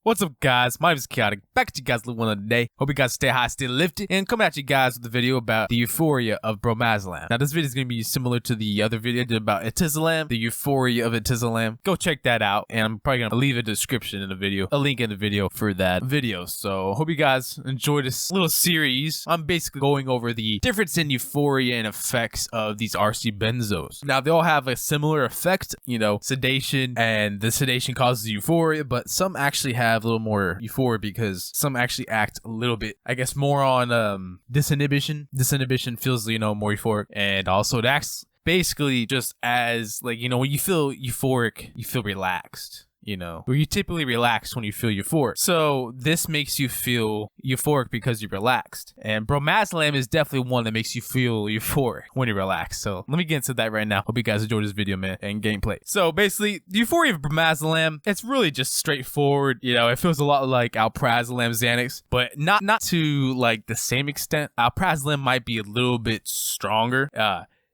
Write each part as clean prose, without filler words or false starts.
What's up, guys? My name is Chaotic. Back at you guys with one of the day. Hope you guys stay high, stay lifted, and coming at you guys with a video about the Euphoria of Bromazolam. Now, this video is going to be similar to the other video I did about Etizolam, the Euphoria of Etizolam. Go check that out, and I'm probably going to leave a description in the video, a link in the video for that video. So, hope you guys enjoy this little series. I'm basically going over the difference in euphoria and effects of these RC benzos. Now, they all have a similar effect, you know, sedation, and the sedation causes euphoria, but some actually have a little more euphoria because some actually act a little bit, I guess, more on disinhibition. Disinhibition feels, you know, more euphoric, and also it acts basically just as, like, you know, when you feel euphoric, you feel relaxed. You know, where you typically relax when you feel euphoric. So this makes you feel euphoric because you're relaxed. And Bromazolam is definitely one that makes you feel euphoric when you're relaxed. So let me get into that right now. Hope you guys enjoyed this video, man, and gameplay. So basically, the Euphoria of Bromazolam, it's really just straightforward. You know, it feels a lot like Alprazolam Xanax, but not to like the same extent. Alprazolam might be a little bit stronger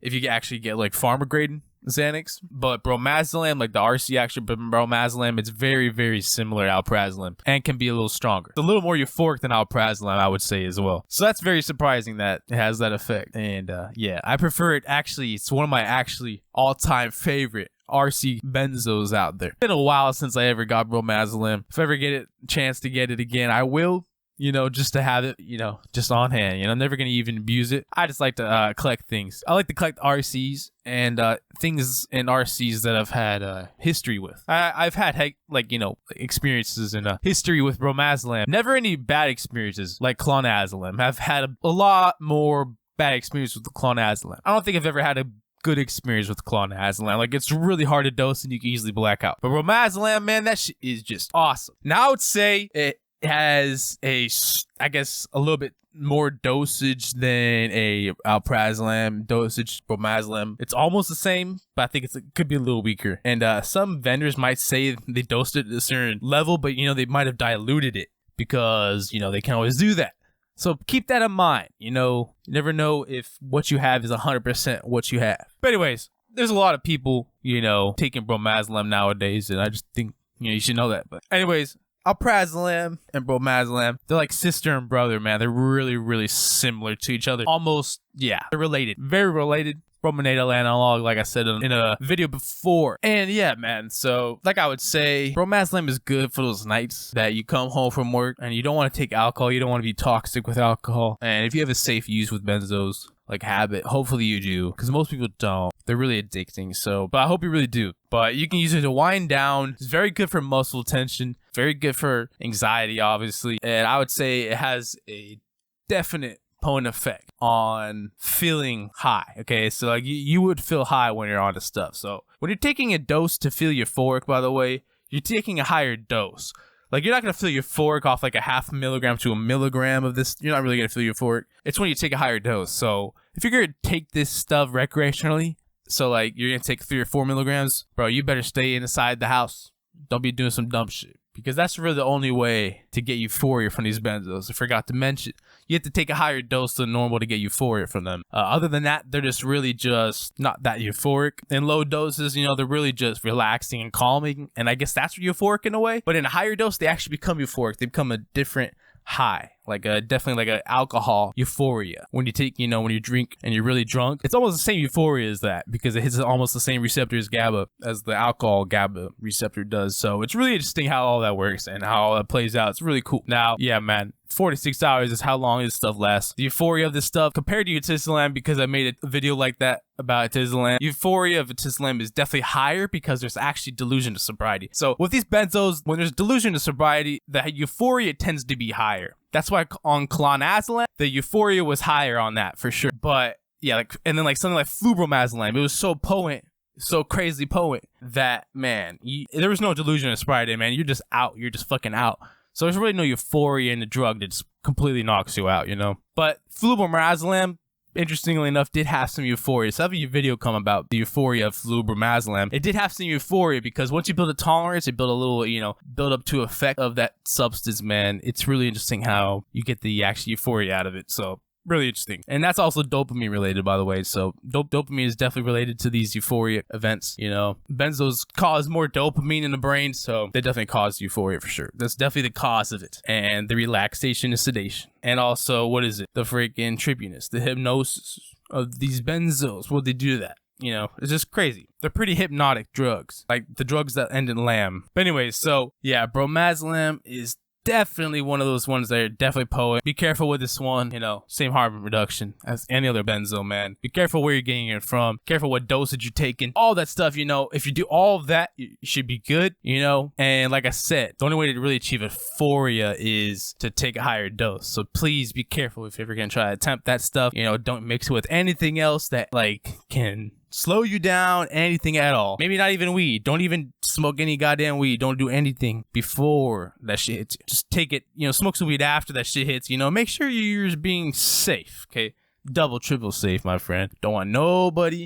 if you actually get like pharma grade Xanax, but Bromazolam, like the RC action Bromazolam, it's very, very similar to Alprazolam and can be a little stronger. It's a little more euphoric than Alprazolam, I would say, as well. So that's very surprising that it has that effect. And yeah, I prefer it. Actually, it's one of my actually all-time favorite RC benzos out there. It's been a while since I ever got Bromazolam. If I ever get a chance to get it again, I will. You know, just to have it, you know, just on hand. You know, I'm never going to even abuse it. I just like to collect things. I like to collect RCs and things in RCs that I've had history with. I've had, like, you know, experiences and history with Bromazolam. Never any bad experiences like Clonazolam. I've had a lot more bad experiences with the Clonazolam. I don't think I've ever had a good experience with Clonazolam. Like, it's really hard to dose and you can easily black out. But Bromazolam, man, that shit is just awesome. Now, I would say it has I guess a little bit more dosage than a Alprazolam dosage. Bromazolam, it's almost the same, but I think it could be a little weaker. And some vendors might say they dosed it at a certain level, but you know, they might have diluted it because, you know, they can always do that. So keep that in mind. You know, you never know if what you have is 100% what you have. But anyways, there's a lot of people, you know, taking Bromazolam nowadays, and I just think, you know, you should know that. But anyways, Alprazolam and Bromazolam, they're like sister and brother, man. They're really, really similar to each other. Almost, yeah, they're related. Very related. Bromonatal analog, like I said in a video before. And yeah, man, so like I would say, Bromazolam is good for those nights that you come home from work and you don't want to take alcohol. You don't want to be toxic with alcohol. And if you have a safe use with benzos, like habit, hopefully you do, because most people don't. They're really addicting, so, but I hope you really do. But you can use it to wind down. It's very good for muscle tension, very good for anxiety, obviously. And I would say it has a definite potent effect on feeling high. Okay, so like you would feel high when you're on the stuff. So when you're taking a dose to feel euphoric, by the way, you're taking a higher dose. Like, you're not going to feel euphoric off like a 0.5 milligram to 1 milligram of this. You're not really going to feel euphoric. It's when you take a higher dose. So if you're going to take this stuff recreationally, so like you're going to take 3 or 4 milligrams, bro, you better stay inside the house. Don't be doing some dumb shit. Because that's really the only way to get euphoria from these benzos. I forgot to mention, you have to take a higher dose than normal to get euphoria from them. Other than that, they're just really just not that euphoric. In low doses, you know, they're really just relaxing and calming. And I guess that's euphoric in a way. But in a higher dose, they actually become euphoric. They become a different high, like definitely like an alcohol euphoria. When you take, you know, when you drink and you're really drunk, it's almost the same euphoria as that because it hits almost the same receptor as GABA, as the alcohol GABA receptor does. So it's really interesting how all that works and how all that plays out. It's really cool. Now, yeah, man, 46 hours is how long this stuff lasts. The euphoria of this stuff compared to Etizolam, because I made a video like that about Etizolam, euphoria of Etizolam is definitely higher because there's actually delusion of sobriety. So with these benzos, when there's delusion of sobriety, the euphoria tends to be higher. That's why on Clonazolam, the euphoria was higher on that for sure. But yeah, like, and then like something like Bromazolam, it was so potent, so crazy potent that, man, there was no delusion of sobriety, man. You're just out. You're just fucking out. So there's really no euphoria in the drug that just completely knocks you out, you know? But Bromazolam, interestingly enough, did have some euphoria. So I have a video come about the euphoria of Bromazolam. It did have some euphoria because once you build a tolerance, you build a little, you know, build up to effect of that substance, man. It's really interesting how you get the actual euphoria out of it. So really interesting. And that's also dopamine related, by the way. So dopamine is definitely related to these euphoria events. You know, benzos cause more dopamine in the brain, so they definitely cause euphoria for sure. That's definitely the cause of it. And the relaxation and sedation. And also, what is it? The freaking trippiness, the hypnosis of these benzos. What they do to that? You know, it's just crazy. They're pretty hypnotic drugs, like the drugs that end in lamb. But anyways, so yeah, bromazolam is definitely one of those ones that are definitely potent. Be careful with this one, you know, same harm reduction as any other benzo, man. Be careful where you're getting it from. Careful what dosage you're taking. All that stuff, you know, if you do all of that, you should be good, you know. And like I said, the only way to really achieve euphoria is to take a higher dose. So please be careful if you're ever gonna try to attempt that stuff. You know, don't mix it with anything else that like can slow you down, anything at all. Maybe not even weed. Don't even smoke any goddamn weed. Don't do anything before that shit hits you. Just take it, you know, smoke some weed after that shit hits, you know. Make sure you're being safe, okay? Double, triple safe, my friend. Don't want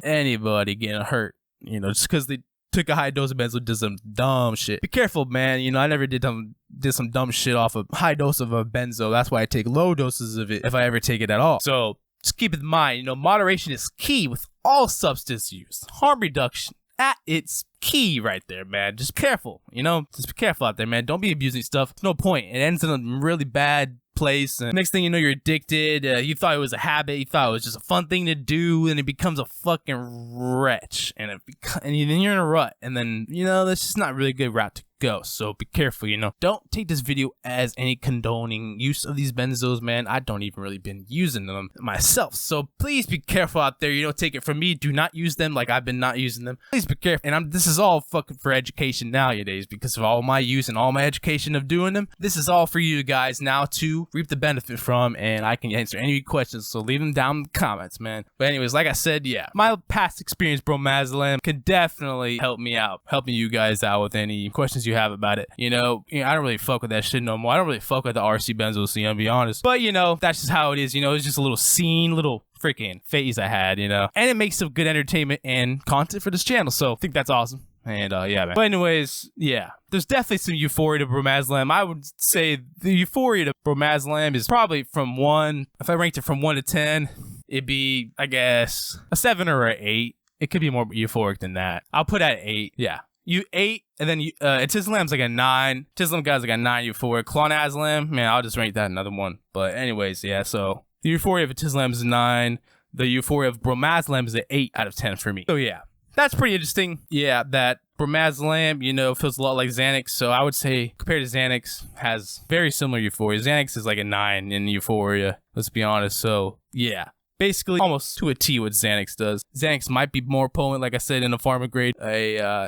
anybody getting hurt, you know, just because they took a high dose of benzo, did some dumb shit. Be careful, man. You know, I never did some dumb shit off a high dose of a benzo. That's why I take low doses of it if I ever take it at all. So just keep in mind, you know, moderation is key with all substance use. Harm reduction at its key right there, man. Just careful, you know, just be careful out there, man. Don't be abusing stuff. There's no point. It ends in a really bad place, and next thing you know, you're addicted. You thought it was a habit, you thought it was just a fun thing to do, and it becomes a fucking wretch, and then you're in a rut, and then, you know, that's just not really a good route to go. So be careful, you know. Don't take this video as any condoning use of these benzos, man. I don't even really been using them myself, so please be careful out there. You don't take it from me. Do not use them like I've been not using them. Please be careful. And this is all fucking for education nowadays, because of all my use and all my education of doing them. This is all for you guys now to reap the benefit from, and I can answer any questions, so leave them down in the comments, man. But anyways, like I said, yeah, my past experience bromazolam can definitely help me out, helping you guys out with any questions you have about it. You know, I don't really fuck with that shit no more. I don't really fuck with the RC benzo scene, I'll be honest. But you know, that's just how it is. You know, it's just a little scene, little freaking phase I had, you know, and it makes some good entertainment and content for this channel, so I think that's awesome. And yeah, man. But anyways, yeah, there's definitely some euphoria to bromazolam. I would say the euphoria to bromazolam is probably from 1, if I ranked it from 1 to 10, it'd be, I guess, a 7 or an 8. It could be more euphoric than that. I'll put at 8. Yeah. 8, and then Atizolam's like a 9. Atizolam guy's like a 9 euphoric. Clonazlam, man, I'll just rank that another 1. But anyways, yeah, so the euphoria of Atizolam is a 9. The euphoria of bromazolam is an 8 out of 10 for me. So yeah, that's pretty interesting. Yeah, that bromazolam, you know, feels a lot like Xanax. So I would say, compared to Xanax, has very similar euphoria. Xanax is like a 9 in euphoria, let's be honest. So yeah, basically almost to a T what Xanax does. Xanax might be more potent, like I said, in a pharma grade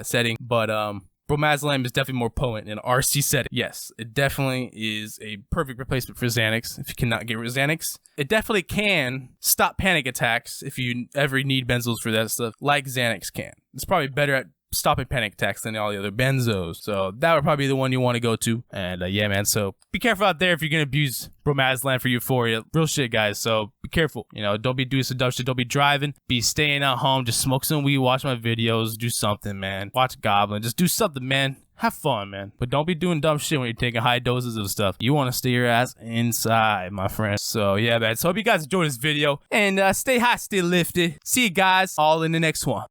setting, but bromazolam is definitely more potent in an RC setting. Yes, it definitely is a perfect replacement for Xanax if you cannot get rid of Xanax. It definitely can stop panic attacks if you ever need benzos for that stuff, like Xanax can. It's probably better at stopping panic attacks than all the other benzos. So that would probably be the one you want to go to. And yeah, man, so be careful out there if you're going to abuse bromazolam for euphoria. Real shit, guys. So be careful. You know, don't be doing some dumb shit. Don't be driving. Be staying at home. Just smoke some weed. Watch my videos. Do something, man. Watch Goblin. Just do something, man. Have fun, man. But don't be doing dumb shit when you're taking high doses of stuff. You want to stay your ass inside, my friend. So yeah, man. So hope you guys enjoyed this video. And stay high, stay lifted. See you guys all in the next one.